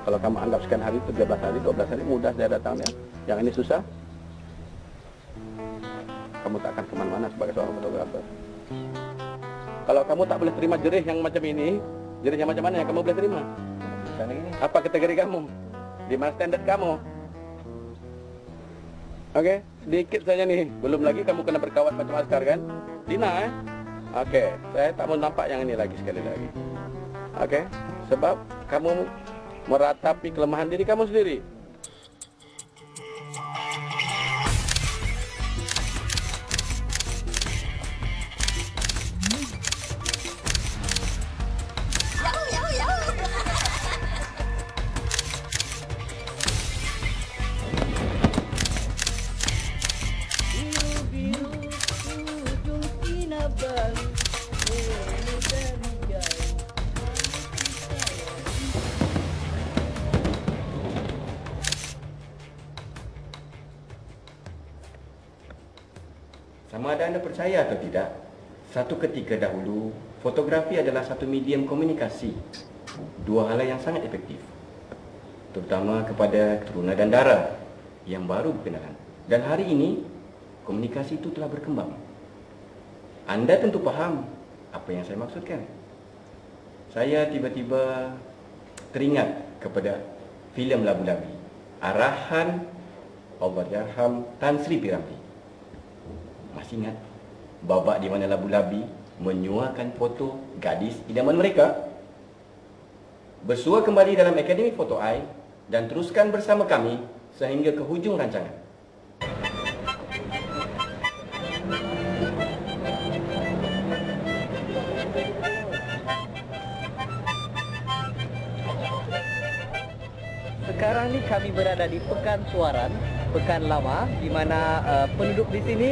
Kalau kamu anggap sekian hari, 13 hari, 12 hari, mudah saya datangnya. Yang ini susah, kamu tak akan kemana-mana sebagai seorang fotografer. Kalau kamu tak boleh terima jerih yang macam ini, jerih yang macam mana yang kamu boleh terima? Apa kategori kamu? Di mana standar kamu? Oke, sedikit saja nih. Belum lagi kamu kena berkawat macam askar kan? Dina Oke, saya tak mau nampak yang ini lagi sekali lagi. Oke, sebab kamu meratapi kelemahan diri kamu sendiri. Sama ada Anda percaya atau tidak, satu ketika dahulu, fotografi adalah satu medium komunikasi. Dua hal yang sangat efektif, terutama kepada keturunan dan darah yang baru berkenalan. Dan hari ini, komunikasi itu telah berkembang. Anda tentu paham apa yang saya maksudkan. Saya tiba-tiba teringat kepada filem Labu-Labi, arahan Allahyarham Tan Sri P. Ramlee. Masih ingat babak di mana Labu-Labi menyuakan foto gadis idaman mereka? Bersua kembali dalam Akademi Foto Eye dan teruskan bersama kami sehingga ke hujung rancangan. Sekarang ni kami berada di Pekan Suaran, Pekan Lama, di mana penduduk di sini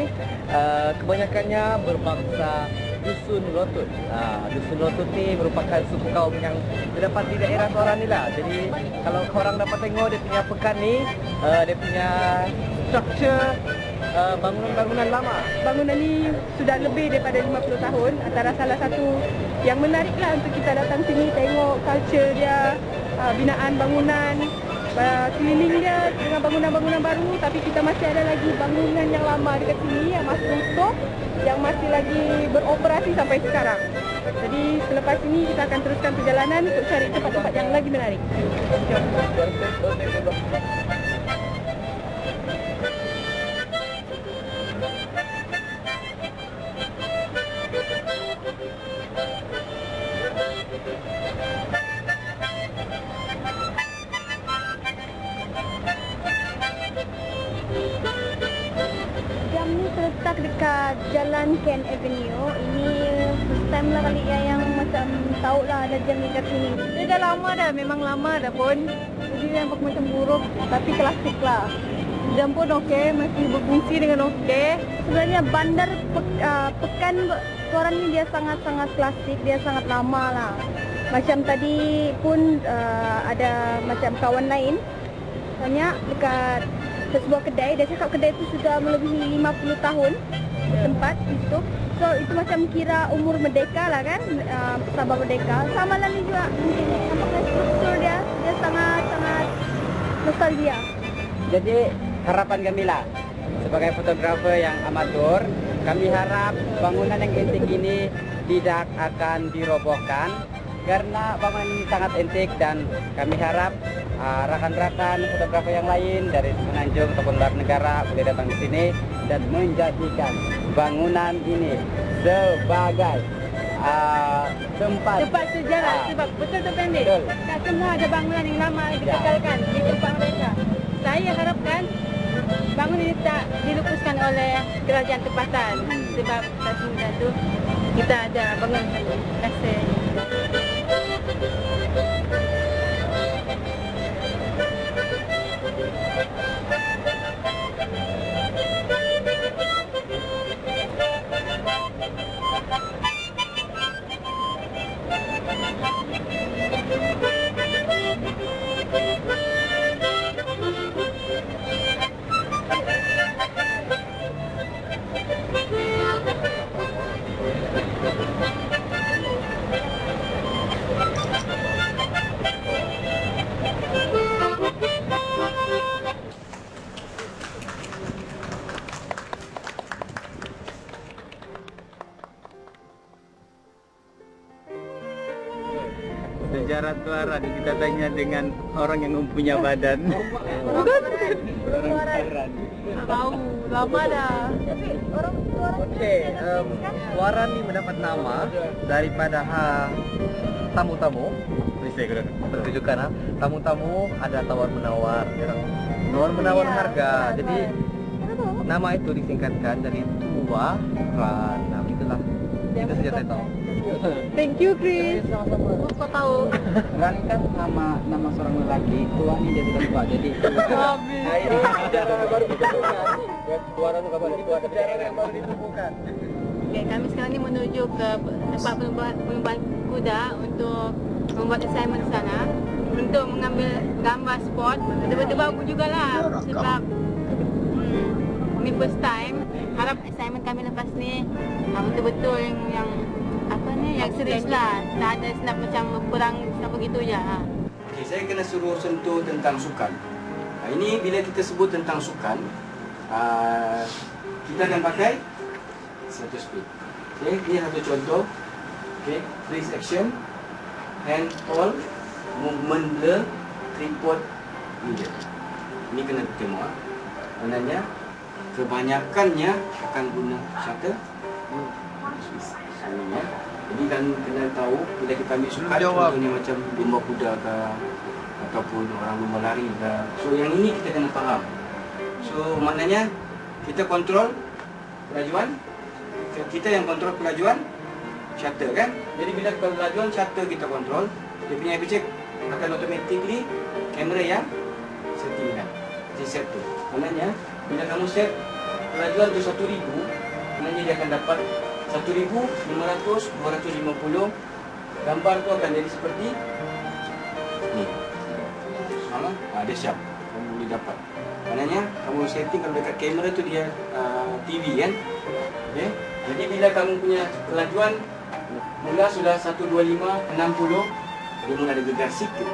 kebanyakannya berbangsa Dusun Lotut. Dusun Lotut ni merupakan suku kaum yang terdapat di daerah Suaran ni lah. Jadi kalau korang dapat tengok dia punya pekan ni, dia punya struktur bangunan-bangunan lama. Bangunan ni sudah lebih daripada 50 tahun. Antara salah satu yang menariklah untuk kita datang sini tengok culture dia, binaan bangunan, keliling dia dengan bangunan-bangunan baru, tapi kita masih ada lagi bangunan yang lama dekat sini yang masih utuh, yang masih lagi beroperasi sampai sekarang. Jadi selepas ini kita akan teruskan perjalanan untuk cari tempat-tempat yang lagi menarik. Jom. Jam ni terletak dekat Jalan Ken Avenue. Ini first time lah kali yang macam tahu lah ada jam ni kat sini. Dia dah lama dah, memang lama dah pun. Jadi nampak macam buruk tapi klasik lah. Jam pun okey, masih berfungsi dengan okey. Sebenarnya bandar Pekan Suaran ni dia sangat-sangat klasik, dia sangat lama lah. Macam tadi pun ada macam kawan lain tanya dekat sebuah kedai, dia cakap kedai itu sudah melebihi 50 tahun tempat itu. So itu macam kira umur merdeka lah kan, Sabah Merdeka. Sama lah ni juga mungkin nampaknya struktur dia sangat-sangat nostalgia. Jadi harapan kami lah sebagai fotografer yang amatur, kami harap bangunan yang antik ini tidak akan dirobohkan karena bangunan ini sangat antik, dan kami harap rakan-rakan fotografer yang lain dari Semenanjung ataupun luar negara boleh datang di sini dan menjadikan bangunan ini sebagai tempat sejarah. Sebab betul tu pendek. Tak semua ada bangunan yang lama yang dikekalkan di tempat mereka. Saya harapkan bangunan ini tak dilupuskan oleh kerajaan tempatan. Sebab tak semudah tu kita ada bangunan rasa. Tuaran kita tanya dengan orang yang mempunyai badan. Bukan. Tahu, lama dah. Tapi orang Tuaran. Okey, Tuaran ni mendapat nama daripada tamu-tamu. Ini saya tunjukkan tamu-tamu ada tawar-menawar, menawar harga. Jadi nama itu disingkatkan dari Tuaran. Nah, begitulah. Itu saja saya tahu. Thank you, Chris. Kau tahu? Ran kan nama seorang lelaki, tua ni dia sudah tua. Jadi nah, ini sejarah baru ditemukan. Tuaran itu kabar itu ada sejarah yang baru ditemukan. Okay, kami sekarang ni menuju ke tempat perlombaan kuda untuk membuat assignment di sana untuk mengambil gambar spot. Betul-betul bagus jugalah sebab ini first time. Harap assignment kami lepas ni betul-betul yang apa ni, yang serius lah. Tak ada snap macam perang snap begitu je. Okay, saya kena suruh sentuh tentang sukan. Ini bila kita sebut tentang sukan, kita akan pakai satu speed. Okay, ini satu contoh. Okay, freeze action, hand hold, movement blur, tripod leader. Ini kena tengok. Maknanya kebanyakannya akan guna shutter. Jadi kan kena tahu bila kita ambil sukan, contohnya macam lumba kuda ke ataupun orang lumba lari ke. So yang ini kita kena faham. So maknanya kita kontrol kelajuan, kita yang kontrol kelajuan shutter kan. Jadi bila kelajuan shutter kita kontrol, dia punya aperture akan automatically kamera yang settingkan. Jadi set tu. Maknanya bila kamu set kelajuan tu 1000, maknanya dia akan dapat 1500, 250. Gambar tu akan jadi seperti ni. Sama? Dia siap. Kamu boleh dapat. Maknanya kamu setting kalau dekat kamera tu dia TV kan. Okay? Jadi bila kamu punya kelajuan mula sudah 125, 60, dia mula ada gegar sikit.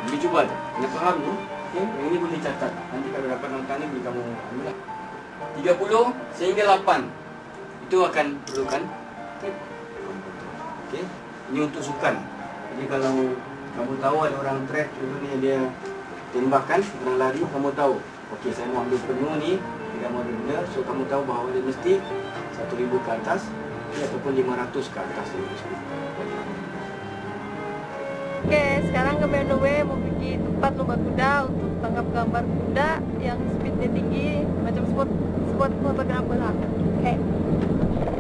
Boleh cuba tu. Kena faham tu. Okay? Yang ini boleh catat. Nanti kalau dapat nonton ni boleh kamu ambil lah. 30 sehingga 8. Itu akan perlukan tape. Okay? Ini untuk sukan. Jadi kalau kamu tahu ada orang track contohnya dia tembakan, orang lari, kamu tahu. Okey, saya mau ambil penuh ni, tidak mau ada benda. So kamu tahu bahawa dia mesti 1000 ke atas ataupun 500 ke atas. Okey, sekarang kami on the way mau pergi tempat lomba kuda untuk tangkap gambar kuda yang speednya tinggi, macam spot fotografer lah. Okey.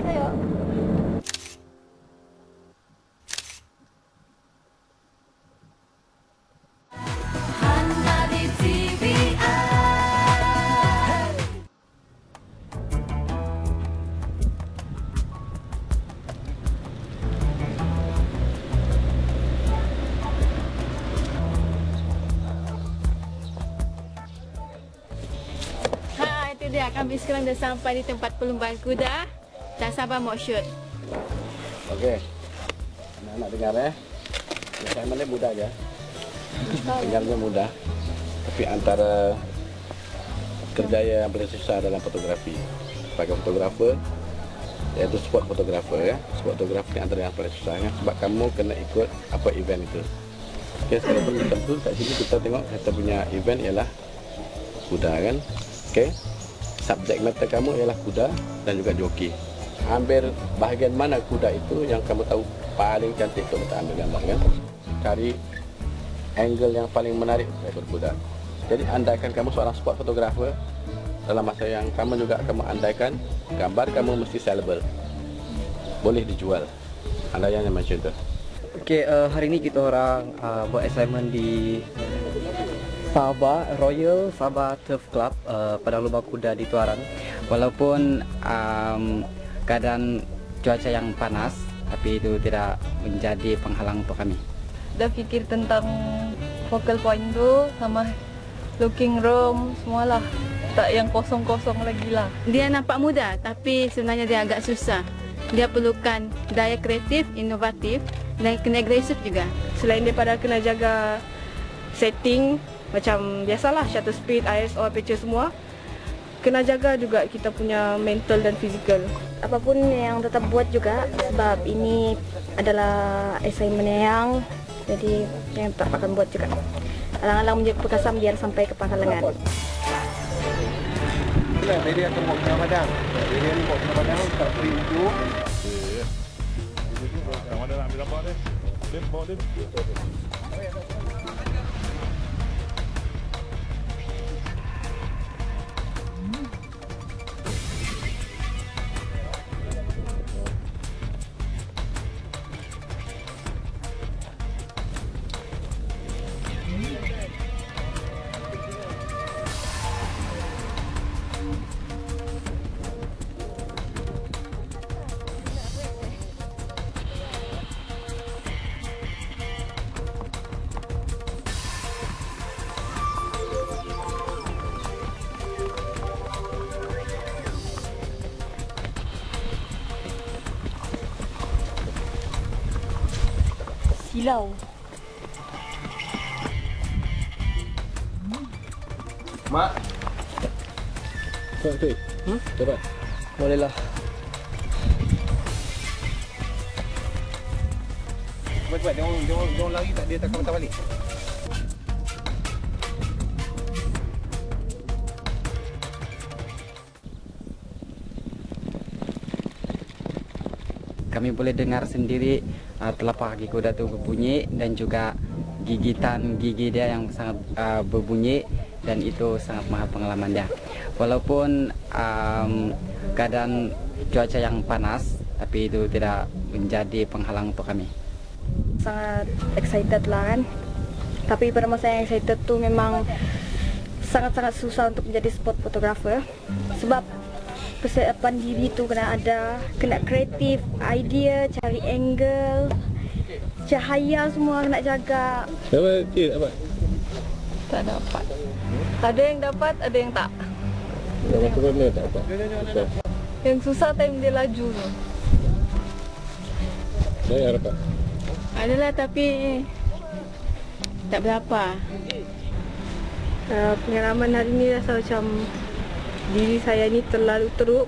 Ayo. Itu dia, kami sekarang dah sampai di tempat perlombaan kuda. Tak sabar mau shoot. Okey. Anak-anak dengar assignment dia mudah aja. Dengarnya mudah. Tapi antara kerjaya yang paling susah dalam fotografi sebagai fotografer iaitu spot fotografer Spot fotografer antara yang paling susah sebab kamu kena ikut apa event itu. Okey, sekalipun kita tu kat sini kita tengok kita punya event ialah kuda kan. Okey. Subjek matter kamu ialah kuda dan juga joki. Ambil bahagian mana kuda itu yang kamu tahu paling cantik untuk kita ambil gambar kan. Cari angle yang paling menarik ekor kuda. Jadi andaikan kamu seorang spot fotografer, dalam masa yang kamu juga kamu andaikan gambar kamu mesti sellable, boleh dijual. Andaian yang macam itu. Okey, hari ini kita orang buat assignment di Sabah Royal Sabah Turf Club pada lomba kuda di Tuaran. Walaupun keadaan cuaca yang panas, tapi itu tidak menjadi penghalang untuk kami. Dah fikir tentang focal point tu sama looking room semualah. Tak yang kosong-kosong lagi lah. Dia nampak mudah tapi sebenarnya dia agak susah. Dia perlukan daya kreatif, inovatif dan kena agresif juga. Selain daripada kena jaga setting macam biasalah shutter speed, ISO, aperture semua, kena jaga juga kita punya mental dan fizikal. Apapun yang tetap buat juga sebab ini adalah assignment yang jadi yang tetap akan buat juga. Alang-alang menjadi perkasan biar sampai ke pangkalan. Dari akan bawa kena padang. Dari ni bawa kena padang tak free itu. Yang mana nak ambil gambar dia? Dia bawa dia. Silau. Mak. Tuan tu. Dapat. Boleh lah. Cepat-cepat jangan lari tak dia takkan patah balik. Kami boleh dengar sendiri telapak kaki kuda tu berbunyi dan juga gigitan gigi dia yang sangat berbunyi, dan itu sangat mahal pengalaman dia. Walaupun keadaan cuaca yang panas, tapi itu tidak menjadi penghalang untuk kami. Sangat excited lah kan. Tapi pada masa yang excited tu memang sangat-sangat susah untuk menjadi sport photographer. Sebab persiapan diri tu kena kreatif, idea, cari angle, cahaya semua kena jaga. Dapat cik, dapat. Tak dapat. Ada yang dapat, ada yang tak. Dapat tu mana tak dapat. Yang susah time dia laju tu. Saya dapat. Adalah tapi tak berapa. Pengalaman hari ni rasa macam diri saya ni terlalu teruk,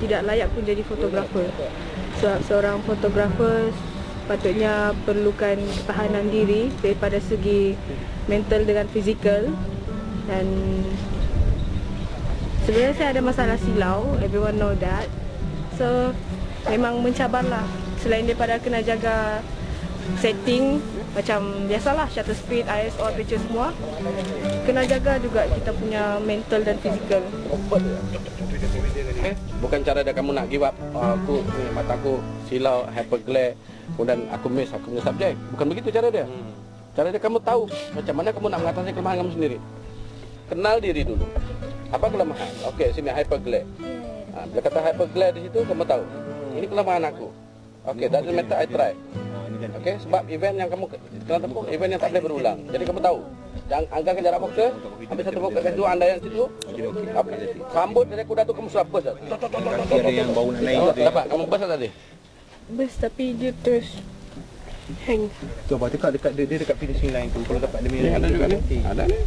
tidak layak pun jadi fotografer. Sebab seorang fotografer patutnya perlukan ketahanan diri daripada segi mental dengan fizikal. Dan sebenarnya saya ada masalah silau, everyone know that. So memang mencabarlah. Selain daripada kena jaga setting macam biasalah, shutter speed, ISO, aperture semua, kena jaga juga kita punya mental dan fizikal. Bukan cara dia kamu nak give up. Aku ni mataku silau, hyper glare, kemudian aku miss aku punya subjek. Bukan begitu cara dia. Cara dia kamu tahu macam mana kamu nak mengatasi kelemahan kamu sendiri. Kenal diri dulu. Apa kelemahan? Okey, sini hyper glare. Bila kata hyper glare di situ kamu tahu. Ini kelemahan aku. Okey, doesn't matter, I try. Okey, sebab event yang kamu kena tempuh, event yang tak boleh berulang. Jadi kamu tahu. Jangan anggarkan jarak fokus, ambil satu fokus kat situ, anda yang situ. Sambut dari kuda tu kamu sudah bus. Kira yang bau nak naik tu. Dapat, kamu bus tadi. Bus tapi dia terus hang. Coba dekat dia dekat finishing line tu. Kalau dapat dia punya Ada juga ni. Ada ni.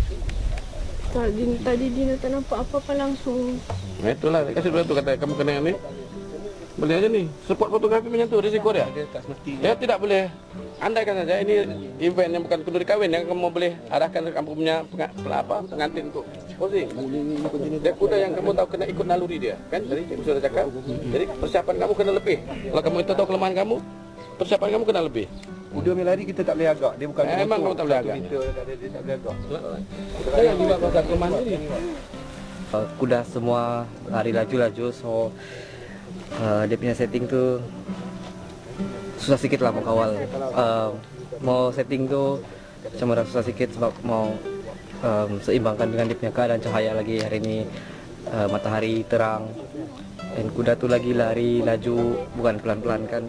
Tadi Dina tak nampak apa-apa langsung. Itulah, saya kasih dulu tu kata kamu kena ni. Boleh aja nih, sport fotografi macam tu risiko dia. dia tak semesti. Ya tidak boleh. Andaikan saja ini event yang bukan kenduri kahwin yang kamu boleh arahkan kamu punya pengantin untuk posing. Dia kuda yang kamu tahu kena ikut naluri dia, kan? Jadi cikgu sudah cakap. Jadi persiapan kamu kena lebih. Kalau kamu itu tahu kelemahan kamu, persiapan kamu kena lebih. Kuda punya lari kita tak boleh agak. Dia bukan Memang kamu tak boleh agak. Dia tak boleh agak. Jangan dibuat pasal kelemahan ini. Kuda semua lari laju-laju, so dia punya setting tu susah sikit lah mau kawal. Mau setting tu macam orang susah sikit sebab mau seimbangkan dengan dia punya keadaan cahaya lagi hari ini, matahari terang, dan kuda tu lagi lari laju, bukan pelan-pelan kan.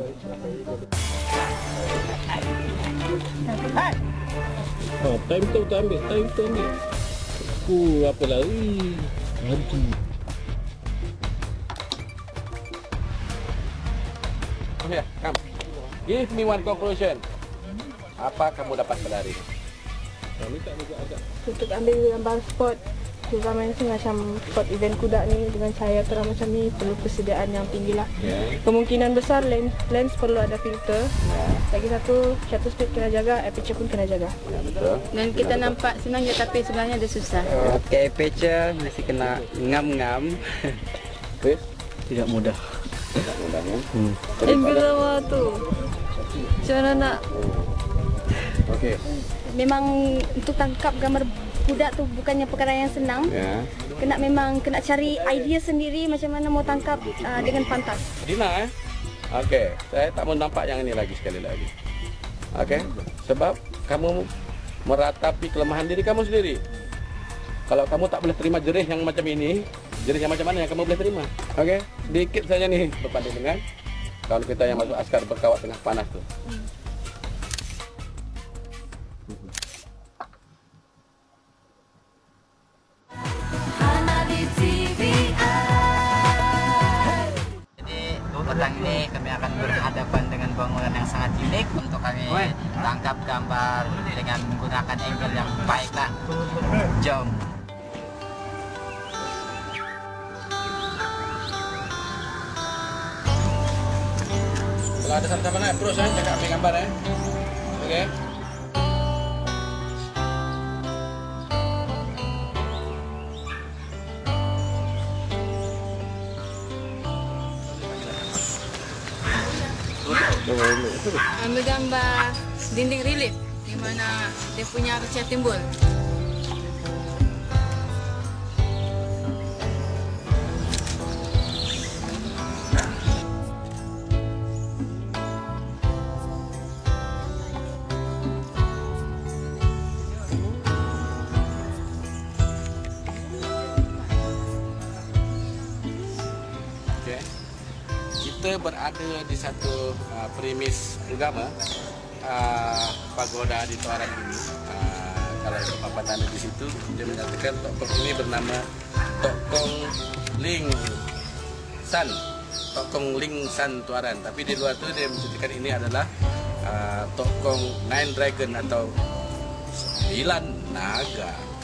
Time tu ambil, time tu ambil. Apa lari? Lagi. Ya, come. Give me one conclusion. Apa kamu dapat berlari? Untuk ambil gambar spot terutamanya sih macam spot event kuda ni dengan cahaya terang macam ni perlu persediaan yang tinggi lah. Kemungkinan besar lens perlu ada filter. Lagi satu, shutter speed kena jaga, aperture pun kena jaga. Betul. Dan kita nampak senang je tapi sebenarnya ada susah. Okay, aperture mesti kena ngam-ngam. Chris? Tidak mudah. Tak mudahnya. Angle lama tu. Macam mana nak? Okey. Memang untuk tangkap gambar kuda tu bukannya perkara yang senang. Ya. Kena cari idea sendiri macam mana mau tangkap dengan pantas. Dina, okey, saya tak mau nampak yang ini lagi sekali lagi. Okey, sebab kamu meratapi kelemahan diri kamu sendiri. Kalau kamu tak boleh terima jerih yang macam ini, jerih yang macam mana yang kamu boleh terima? Okey, sedikit saja nih berbanding dengan kawan kita yang masuk askar berkawat tengah panas tu. Petang ini kami akan berhadapan dengan bangunan yang sangat unik untuk kami tangkap gambar dengan menggunakan angle yang baik lah. Jom. Kalau ada siapa nak approach cakap ambil gambar Okey. Ambil gambar dinding relief di mana dia punya recian timbul. Kita berada di satu premis agama, pagoda di Tuaran ini. Kalau ada papan tanda di situ, dia menyatakan tokong ini bernama Tokong Ling San, Tokong Ling San Tuaran. Tapi di luar tu dia menceritakan ini adalah Tokong Nine Dragon atau 9 naga.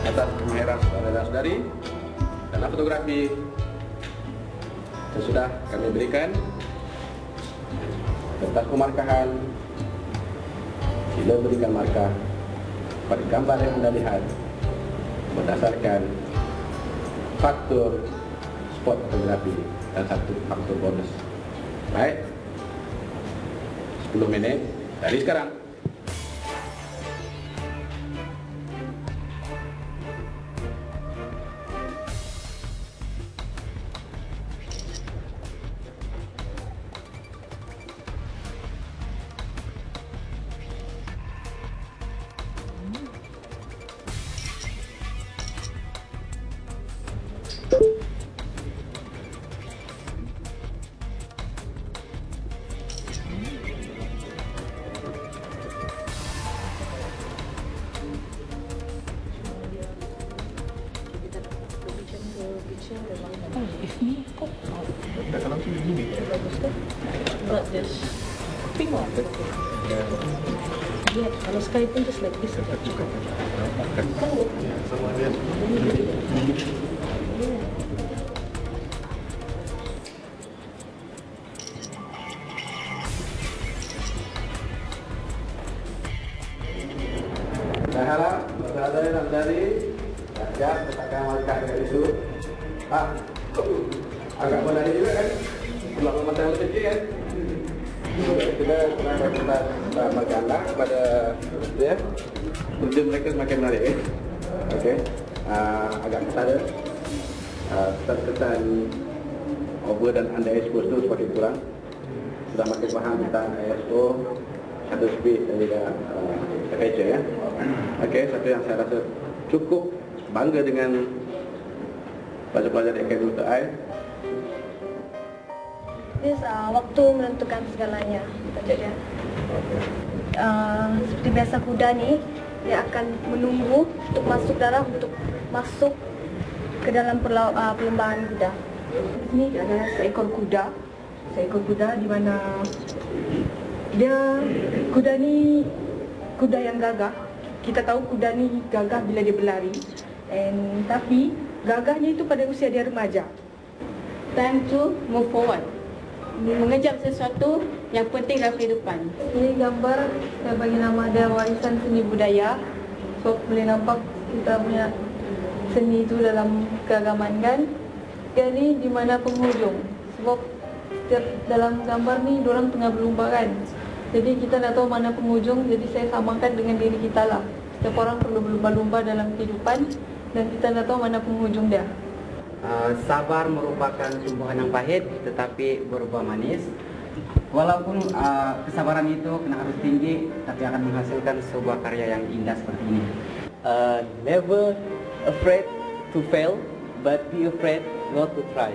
Atas kemahiran saudara-saudari dalam fotografi yang sudah kami berikan kertas pemarkahan, sila berikan markah pada gambar yang anda lihat berdasarkan faktor spot fotografi dan satu faktor bonus. Baik, 10 minit dari sekarang. Not this pink one. Yeah, kalau sky pun just like this. Saya harap saudara-saudari siap letakkan markah dekat situ. Agak menarik juga kan? Pulang mata yang kecil kan? Kita pernah berkata markah anda kepada dia, kerja mereka semakin menarik kan? Okey, agak ketara, kesan over dan under expose tu semakin kurang. Sudah makin faham tentang ISO, shutter speed dan juga aperture ya. Okey, satu yang saya rasa cukup bangga dengan pelajar-pelajar di Akademi Dr. Air. Yes, waktu menentukan segalanya. Jadi, seperti biasa kuda ni, dia akan menunggu untuk masuk untuk masuk ke dalam perlombaan kuda. Ini adalah seekor kuda di mana kuda ni kuda yang gagah. Kita tahu kuda ni gagah bila dia berlari. Tapi gagahnya itu pada usia dia remaja. Time to move forward. Mengejar sesuatu yang penting dalam kehidupan. Ini gambar saya bagi nama dia warisan seni budaya. So boleh nampak kita punya seni itu dalam keagamaan kan. Ini di mana penghujung. Sebab setiap dalam gambar ni diorang tengah berlumba kan. Jadi kita tak tahu mana penghujung. Jadi saya samakan dengan diri kita lah. Setiap orang perlu berlumba-lumba dalam kehidupan dan kita tak tahu mana penghujung dia. Sabar merupakan tumbuhan yang pahit tetapi berubah manis. Walaupun kesabaran itu kena harus tinggi, tapi akan menghasilkan sebuah karya yang indah seperti ini. Never afraid to fail, but be afraid not to try.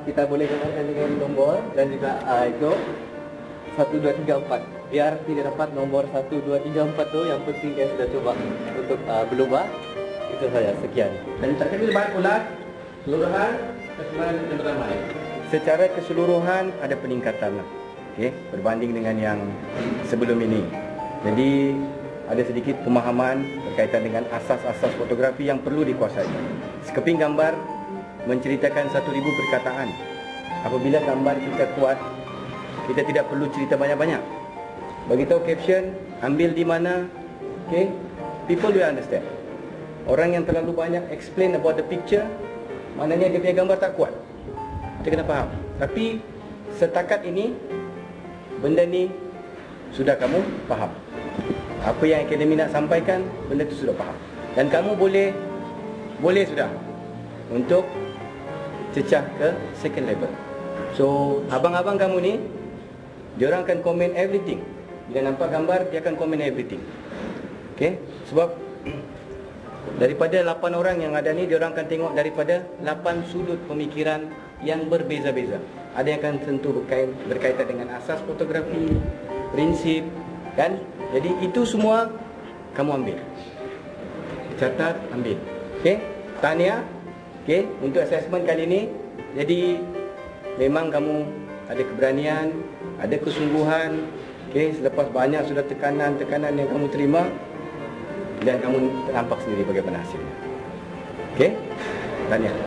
Kita boleh gambarkan dengan nombor dan juga itu 1, 2, 3, 4. Biar tidak dapat nomor 1, 2, 3, 4 tu, yang penting dia sudah coba untuk berubah. Itu saja, sekian. Dan tak kira bahan pula keseluruhan keseluruhan yang beramai. Secara keseluruhan ada peningkatan lah, berbanding dengan yang sebelum ini. Jadi ada sedikit pemahaman berkaitan dengan asas-asas fotografi yang perlu dikuasai. Sekeping gambar menceritakan 1000 perkataan. Apabila gambar kita kuat, kita tidak perlu cerita banyak-banyak. Beritahu caption, ambil di mana, people will understand. Orang yang terlalu banyak explain about the picture, maknanya dia punya gambar tak kuat. Kita kena faham. Tapi setakat ini, benda ni sudah kamu faham. Apa yang akademi nak sampaikan, benda tu sudah faham. Dan kamu boleh sudah untuk cecah ke second level. So, abang-abang kamu ni, diorang akan komen everything. Bila nampak gambar, dia akan komen everything. Sebab daripada 8 orang yang ada ni, diorang akan tengok daripada 8 sudut pemikiran yang berbeza-beza. Ada yang akan tentu berkaitan dengan asas fotografi, prinsip, kan? Jadi itu semua kamu ambil. Catat, ambil. Tahniah. Untuk assessment kali ini. Jadi memang kamu ada keberanian, ada kesungguhan. Selepas banyak sudah tekanan yang kamu terima, dan kamu nampak sendiri bagaimana hasilnya. Tahniah.